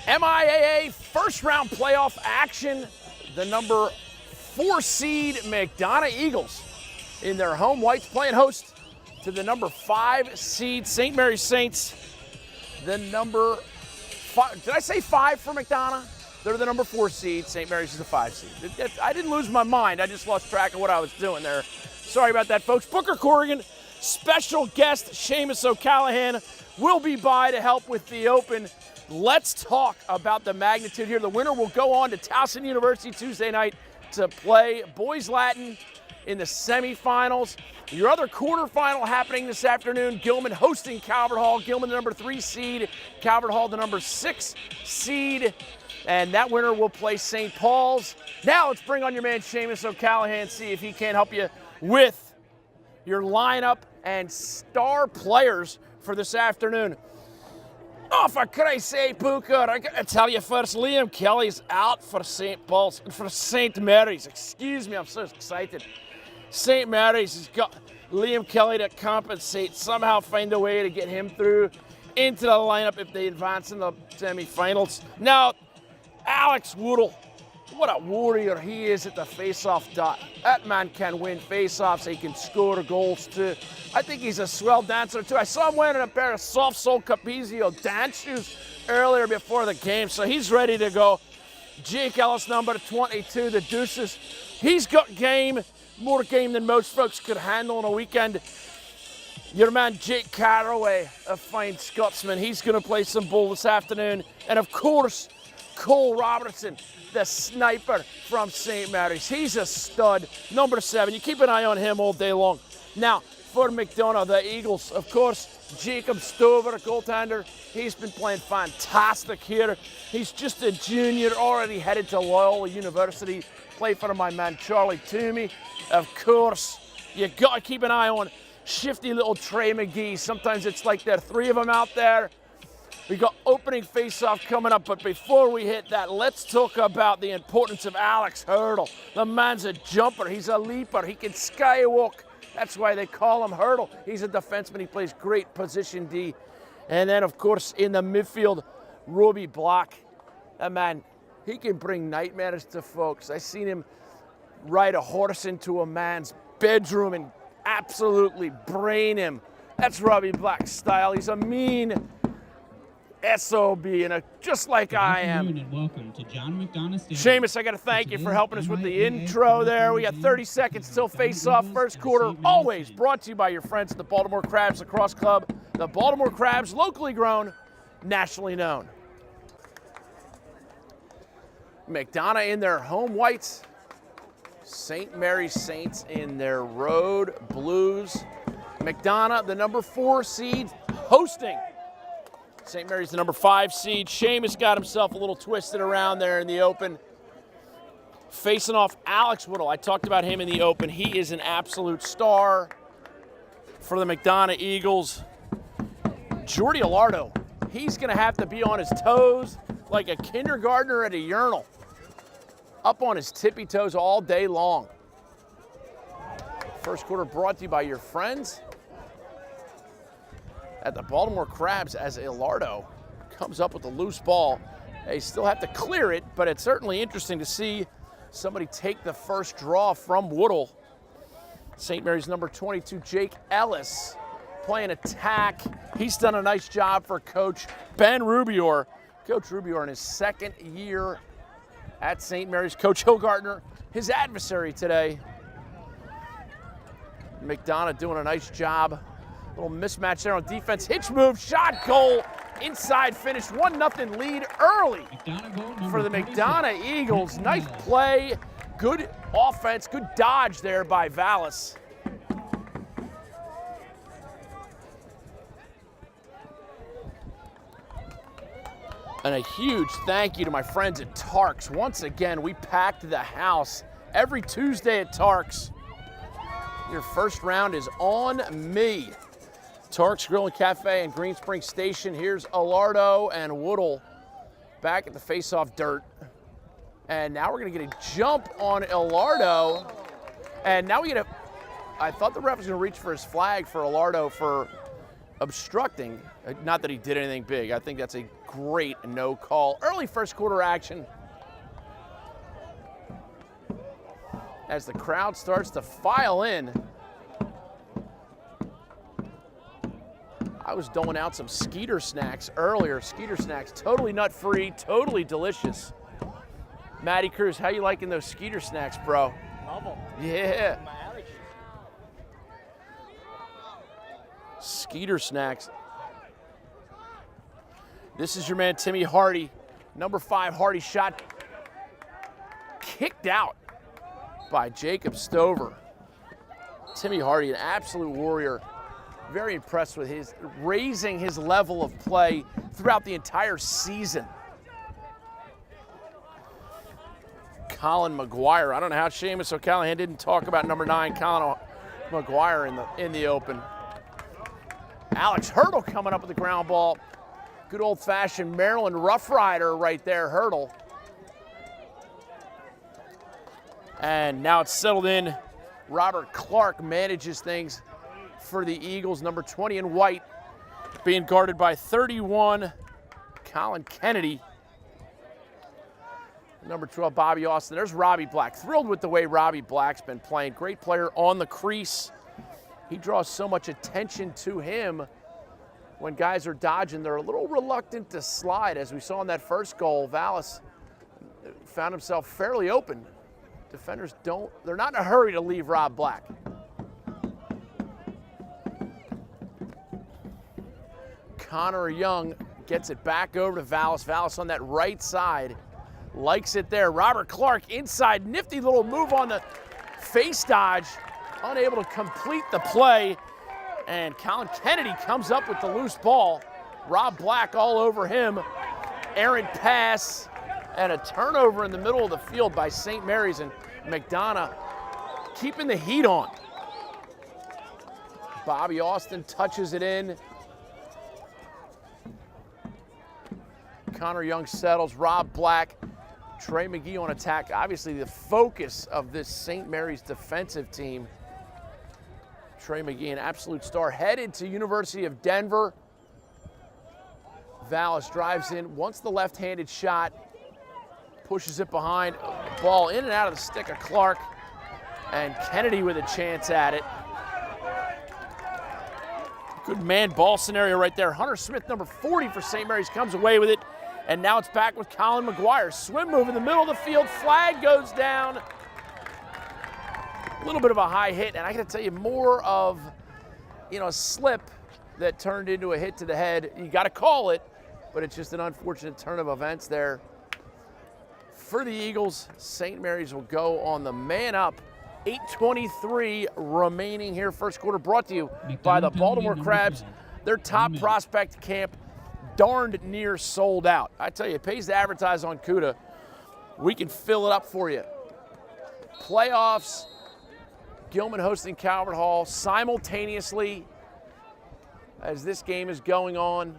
MIAA first-round playoff action. The number 4 seed McDonogh Eagles in their home whites playing host to the number 5 seed St. Mary's Saints. The number 5, did I say 5 for McDonogh? They're the number 4 seed. St. Mary's is the 5 seed. I didn't lose my mind. I just lost track of what I was doing there. Sorry about that, folks. Booker Corrigan, special guest Seamus O'Callahan will be by to help with the Open. Let's talk about the magnitude here. The winner will go on to Towson University Tuesday night to play Boys Latin in the semifinals. Your other quarterfinal happening this afternoon, Gilman hosting Calvert Hall. Gilman the number 3 seed, Calvert Hall the number 6 seed. And that winner will play St. Paul's. Now let's bring on your man Seamus O'Callahan, see if he can help you with your lineup and star players for this afternoon. Oh, for Christ's sake, Booker, I gotta tell you first, Liam Kelly's out for St. Paul's, for St. Mary's. Excuse me, I'm so excited. St. Mary's has got Liam Kelly to compensate, somehow find a way to get him through into the lineup if they advance in the semifinals. Now, Alex Woodle, what a warrior he is at the face-off dot. That man can win face-offs. He can score goals too. I think he's a swell dancer too. I saw him wearing a pair of soft-sole Capizio dance shoes earlier before the game, so he's ready to go. Jake Ellis, number 22, the Deuces. He's got game, more game than most folks could handle in a weekend. Your man Jake Carraway, a fine Scotsman, he's going to play some ball this afternoon. And of course, Cole Robertson, the sniper from St. Mary's. He's a stud, number 7. You keep an eye on him all day long. Now, for McDonogh, the Eagles, of course, Jacob Stover, a goaltender. He's been playing fantastic here. He's just a junior, already headed to Loyola University. Play for my man Charlie Toomey. Of course, you got to keep an eye on shifty little Trey McGee. Sometimes it's like there are 3 of them out there. We got opening face-off coming up, but before we hit that, let's talk about the importance of Alex Hurdle. The man's a jumper. He's a leaper. He can skywalk. That's why they call him Hurdle. He's a defenseman. He plays great position D. And then, of course, in the midfield, Robbie Block. That man, he can bring nightmares to folks. I seen him ride a horse into a man's bedroom and absolutely brain him. That's Robbie Black's style. He's a mean SOB, and just like I am. And welcome to John McDonogh Stadium. Seamus, I got to thank you for helping us with the intro there. We got 30 seconds till face-off, first quarter. Always brought to you by your friends at the Baltimore Crabs Lacrosse Club. The Baltimore Crabs, locally grown, nationally known. McDonogh in their home whites. St. Mary's Saints in their road blues. McDonogh, the number 4 seed, hosting St. Mary's, the number 5 seed. Seamus got himself a little twisted around there in the Open. Facing off Alex Woodle. I talked about him in the Open. He is an absolute star for the McDonogh Eagles. Jordy Alardo, he's going to have to be on his toes like a kindergartner at a urinal. Up on his tippy toes all day long. First quarter brought to you by your friends at the Baltimore Crabs as Alardo comes up with a loose ball. They still have to clear it, but it's certainly interesting to see somebody take the first draw from Woodle. St. Mary's number 22, Jake Ellis, playing attack. He's done a nice job for Coach Ben Rubior. Coach Rubior in his 2nd year at St. Mary's. Coach Hilgartner, his adversary today. McDonogh doing a nice job. Little mismatch there on defense. Hitch move, shot, goal. Inside finish, 1-0 lead early for the McDonogh Eagles. Nice play, good offense, good dodge there by Vallis. And a huge thank you to my friends at Tarks. Once again, we packed the house every Tuesday at Tarks. Your first round is on me. Tarks Grill and Cafe and Green Spring Station. Here's Alardo and Woodle back at the face-off dirt. And now we're going to get a jump on Alardo. And now we get a, I thought the ref was going to reach for his flag for Alardo for obstructing. Not that he did anything big. I think that's a great no call. Early first quarter action. As the crowd starts to file in. I was doling out some Skeeter snacks earlier. Skeeter snacks, totally nut-free, totally delicious. Matty Cruz, how you liking those Skeeter snacks, bro? Love them. Yeah. My allergies. Skeeter snacks. This is your man, Timmy Hardy. Number 5, Hardy shot kicked out by Jacob Stover. Timmy Hardy, an absolute warrior. Very impressed with his raising his level of play throughout the entire season. Colin McGuire. I don't know how Seamus O'Callahan didn't talk about number 9, Colin McGuire in the open. Alex Hurdle coming up with the ground ball. Good old-fashioned Maryland Rough Rider right there, Hurdle. And now it's settled in. Robert Clark manages things for the Eagles. Number 20 in white being guarded by 31, Colin Kennedy. Number 12, Bobby Austin. There's Robbie Black. Thrilled with the way Robbie Black's been playing. Great player on the crease. He draws so much attention to him. When guys are dodging, they're a little reluctant to slide. As we saw in that first goal, Vallis found himself fairly open. Defenders they're not in a hurry to leave Rob Black. Connor Young gets it back over to Vallis. Vallis on that right side. Likes it there. Robert Clark inside. Nifty little move on the face dodge. Unable to complete the play. And Colin Kennedy comes up with the loose ball. Rob Black all over him. Errant pass and a turnover in the middle of the field by St. Mary's, and McDonogh keeping the heat on. Bobby Austin touches it in. Connor Young settles. Rob Black, Trey McGee on attack. Obviously the focus of this St. Mary's defensive team. Trey McGee, an absolute star, headed to University of Denver. Vallis drives in, wants the left-handed shot, pushes it behind, ball in and out of the stick of Clark, and Kennedy with a chance at it. Good man-ball scenario right there. Hunter Smith, number 40 for St. Mary's, comes away with it, and now it's back with Colin McGuire. Swim move in the middle of the field, flag goes down. A little bit of a high hit, and I gotta tell you, more of, a slip that turned into a hit to the head. You gotta call it, but it's just an unfortunate turn of events there. For the Eagles, St. Mary's will go on the man up. 8:23 remaining here, first quarter, brought to you by the Baltimore Crabs. Their top prospect camp darned near sold out. I tell you, it pays to advertise on CUDA. We can fill it up for you. Playoffs, Gilman hosting Calvert Hall simultaneously as this game is going on.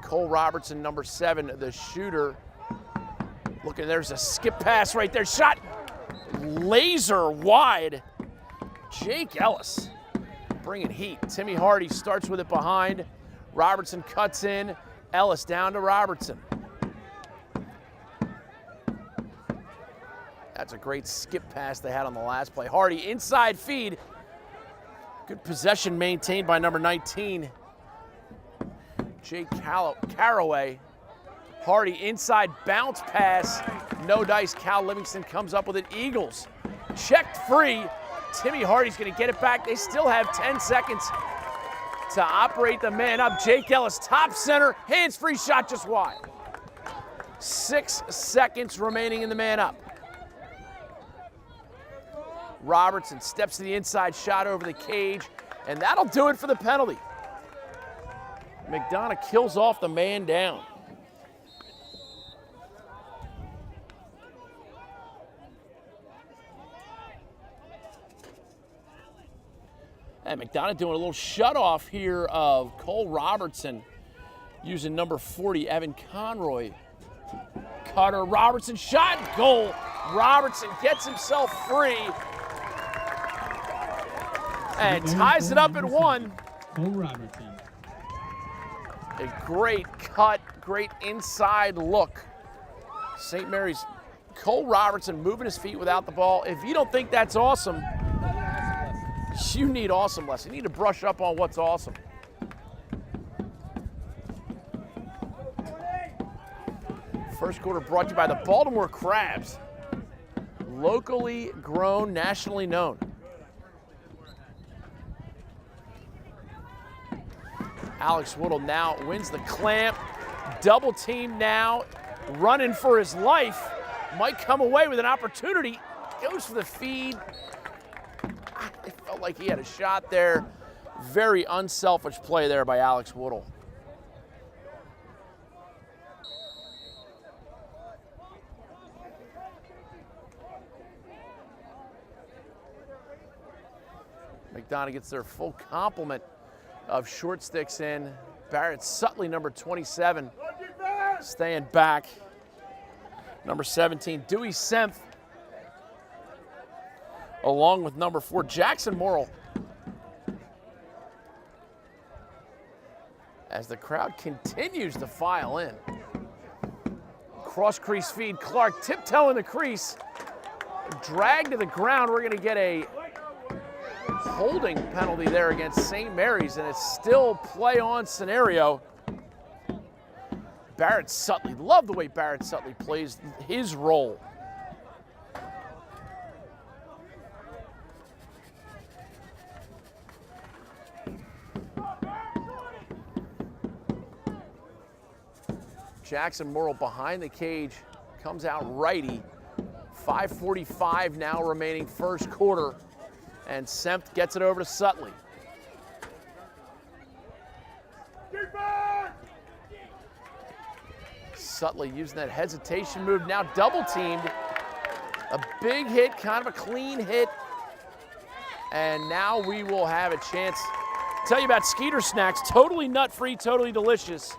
Cole Robertson, number 7, the shooter. Looking, there's a skip pass right there. Shot laser wide. Jake Ellis bringing heat. Timmy Hardy starts with it behind. Robertson cuts in. Ellis down to Robertson. That's a great skip pass they had on the last play. Hardy inside feed. Good possession maintained by number 19. Jake Caraway. Hardy inside bounce pass. No dice. Cal Livingston comes up with it. Eagles checked free. Timmy Hardy's going to get it back. They still have 10 seconds to operate the man up. Jake Ellis, top center, hands-free shot just wide. 6 seconds remaining in the man up. Robertson steps to the inside, shot over the cage, and that'll do it for the penalty. McDonogh kills off the man down. And McDonogh doing a little shutoff here of Cole Robertson using number 40, Evan Conroy. Carter Robertson, shot, goal. Robertson gets himself free. and ties it up at 1. Cole Robertson. A great cut, great inside look. St. Mary's Cole Robertson moving his feet without the ball. If you don't think that's awesome, you need awesome lessons. You need to brush up on what's awesome. First quarter brought to you by the Baltimore Crabs. Locally grown, nationally known. Alex Woodle now wins the clamp. Double team now, running for his life. Might come away with an opportunity. Goes for the feed. It felt like he had a shot there. Very unselfish play there by Alex Woodle. McDonogh gets their full complement of short sticks in. Barrett Sutley, number 27, staying back. Number 17, Dewey Semth, along with number 4, Jackson Morrill. As the crowd continues to file in. Cross crease feed, Clark tiptoeing the crease. Dragged to the ground. We're gonna get a holding penalty there against St. Mary's, and it's still play on scenario. Barrett Sutley, love the way Barrett Sutley plays his role. Jackson Morrill behind the cage, comes out righty. 5:45 now remaining first quarter. And Sempt gets it over to Sutley. Sutley using that hesitation move, now double teamed. A big hit, kind of a clean hit. And now we will have a chance to tell you about Skeeter Snacks. Totally nut-free, totally delicious.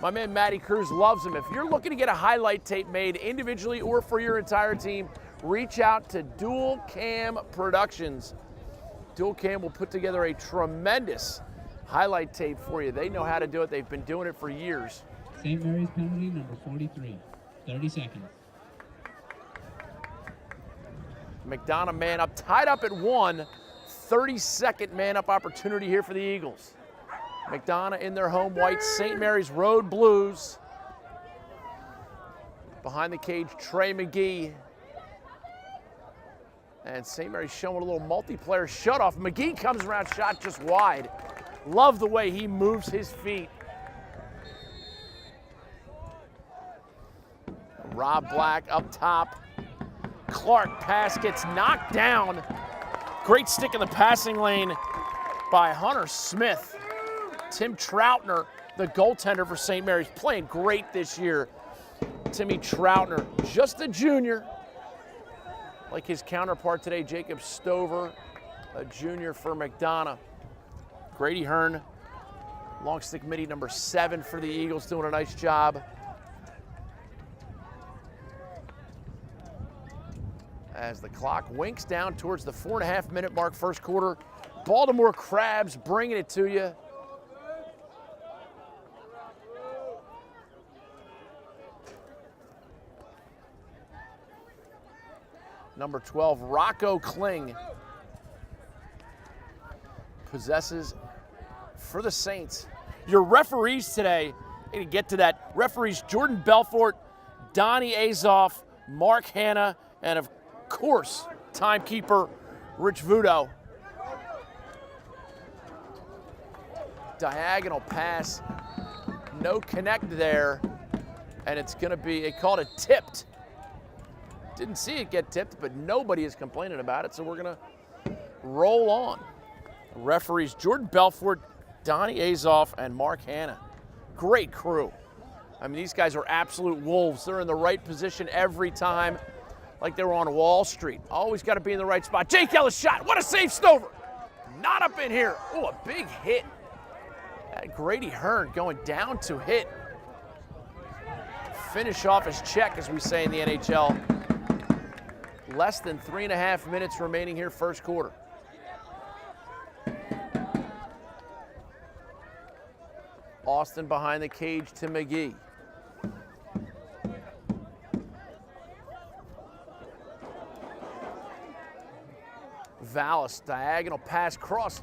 My man Matty Cruz loves them. If you're looking to get a highlight tape made individually or for your entire team, reach out to Dual Cam Productions. Dual Cam will put together a tremendous highlight tape for you. They know how to do it. They've been doing it for years. St. Mary's penalty number 43, 30 seconds. McDonogh man up, tied up at 1. 32nd man up opportunity here for the Eagles. McDonogh in their home whites, St. Mary's Road Blues. Behind the cage, Trey McGee. And St. Mary's showing a little multiplayer shutoff. McGee comes around, shot just wide. Love the way he moves his feet. Rob Black up top. Clark pass gets knocked down. Great stick in the passing lane by Hunter Smith. Tim Troutner, the goaltender for St. Mary's, playing great this year. Timmy Troutner, just a junior. Like his counterpart today, Jacob Stover, a junior for McDonogh. Grady Hearn, long stick midi number 7 for the Eagles, doing a nice job. As the clock winks down towards the 4.5-minute mark, first quarter, Baltimore Crabs bringing it to you. Number 12, Rocco Kling, possesses for the Saints. Your referees today, to get to that, referees Jordan Belfort, Donnie Azoff, Mark Hanna, and of course, timekeeper Rich Vudo. Diagonal pass, no connect there, and it's gonna be, they called it tipped. Didn't see it get tipped, but nobody is complaining about it, so we're gonna roll on. Referees Jordan Belfort, Donnie Azoff, and Mark Hanna. Great crew. I mean, these guys are absolute wolves. They're in the right position every time, like they were on Wall Street. Always got to be in the right spot. Jake Ellis shot. What a save, Stover. Not up in here. Oh, a big hit. That Grady Hearn going down to hit. Finish off his check, as we say in the NHL. Less than 3.5 minutes remaining here, first quarter. Austin behind the cage to McGee. Vallis, diagonal pass cross.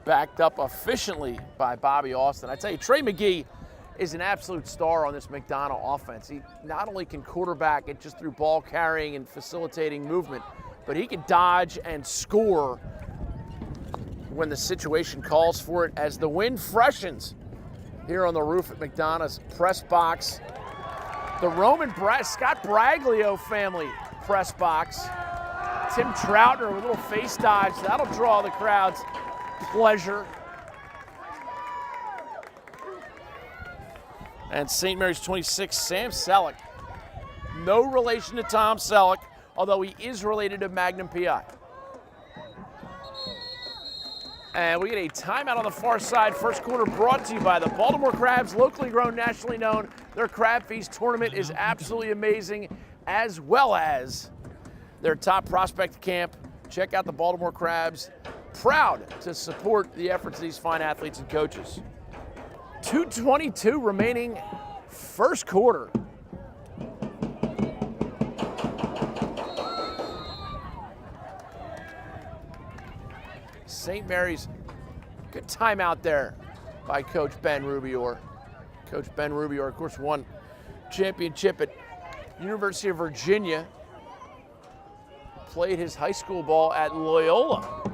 Backed up efficiently by Bobby Austin. I tell you, Trey McGee is an absolute star on this McDonogh offense. He not only can quarterback it just through ball carrying and facilitating movement, but he can dodge and score when the situation calls for it. As the wind freshens here on the roof at McDonogh's press box, the Scott Braglio family press box. Tim Troutner with a little face dodge. That'll draw the crowd's pleasure. And St. Mary's 26, Sam Selleck. No relation to Tom Selleck, although he is related to Magnum PI. And we get a timeout on the far side. First quarter brought to you by the Baltimore Crabs, locally grown, nationally known. Their Crab Feast tournament is absolutely amazing, as well as their top prospect camp. Check out the Baltimore Crabs. Proud to support the efforts of these fine athletes and coaches. 2:22 remaining first quarter. St. Mary's, good timeout there by Coach Ben Rubior. Coach Ben Rubior, of course, won championship at University of Virginia. Played his high school ball at Loyola.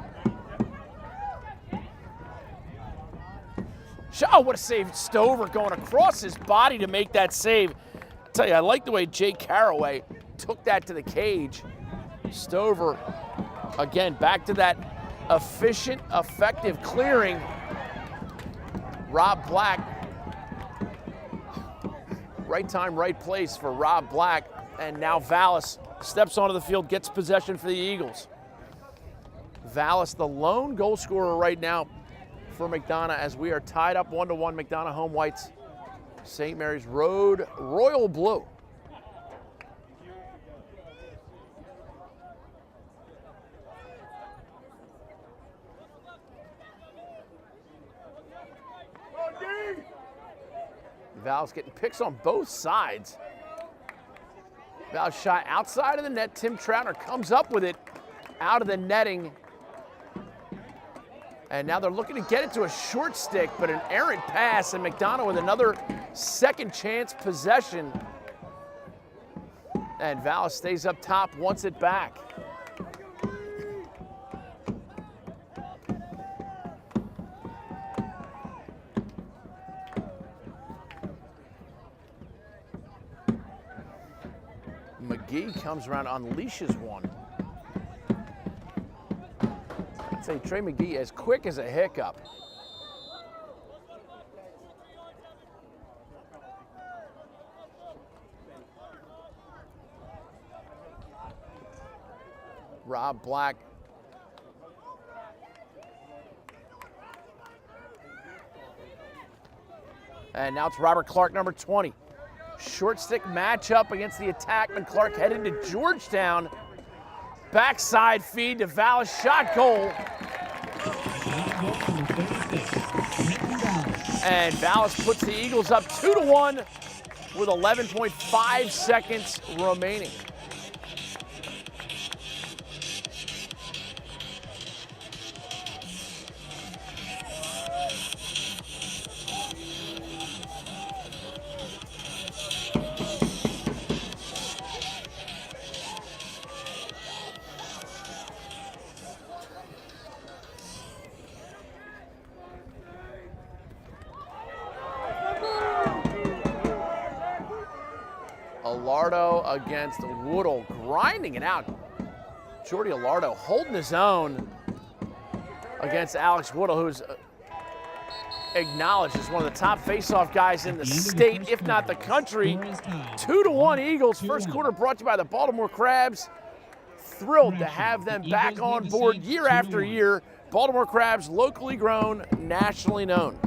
Oh, what a save. Stover going across his body to make that save. I tell you, I like the way Jake Caraway took that to the cage. Stover, again, back to that efficient, effective clearing. Rob Black, right time, right place for Rob Black. And now Vallis steps onto the field, gets possession for the Eagles. Vallis, the lone goal scorer right now for McDonogh, as we are tied up 1-1. McDonogh home whites, St. Mary's road royal blue. Val's getting picks on both sides. Val's shot outside of the net. Tim Troutner comes up with it out of the netting. And now they're looking to get it to a short stick, but an errant pass, and McDonogh with another second chance possession. And Vallis stays up top, wants it back. McGee comes around, unleashes one. I'd say Trey McGee as quick as a hiccup. Rob Black. And now it's Robert Clark, number 20. Short stick matchup against the attackman. Clark headed to Georgetown. Backside feed to Vallis, shot goal. And Vallis puts the Eagles up 2-1 with 11.5 seconds remaining. Alardo against Woodall, grinding it out. Jordy Alardo holding his own against Alex Woodall, who's acknowledged as one of the top face-off guys in the state, if not the country. 2-1 Eagles. First quarter brought to you by the Baltimore Crabs. Thrilled to have them back on board year after year. Baltimore Crabs, locally grown, nationally known.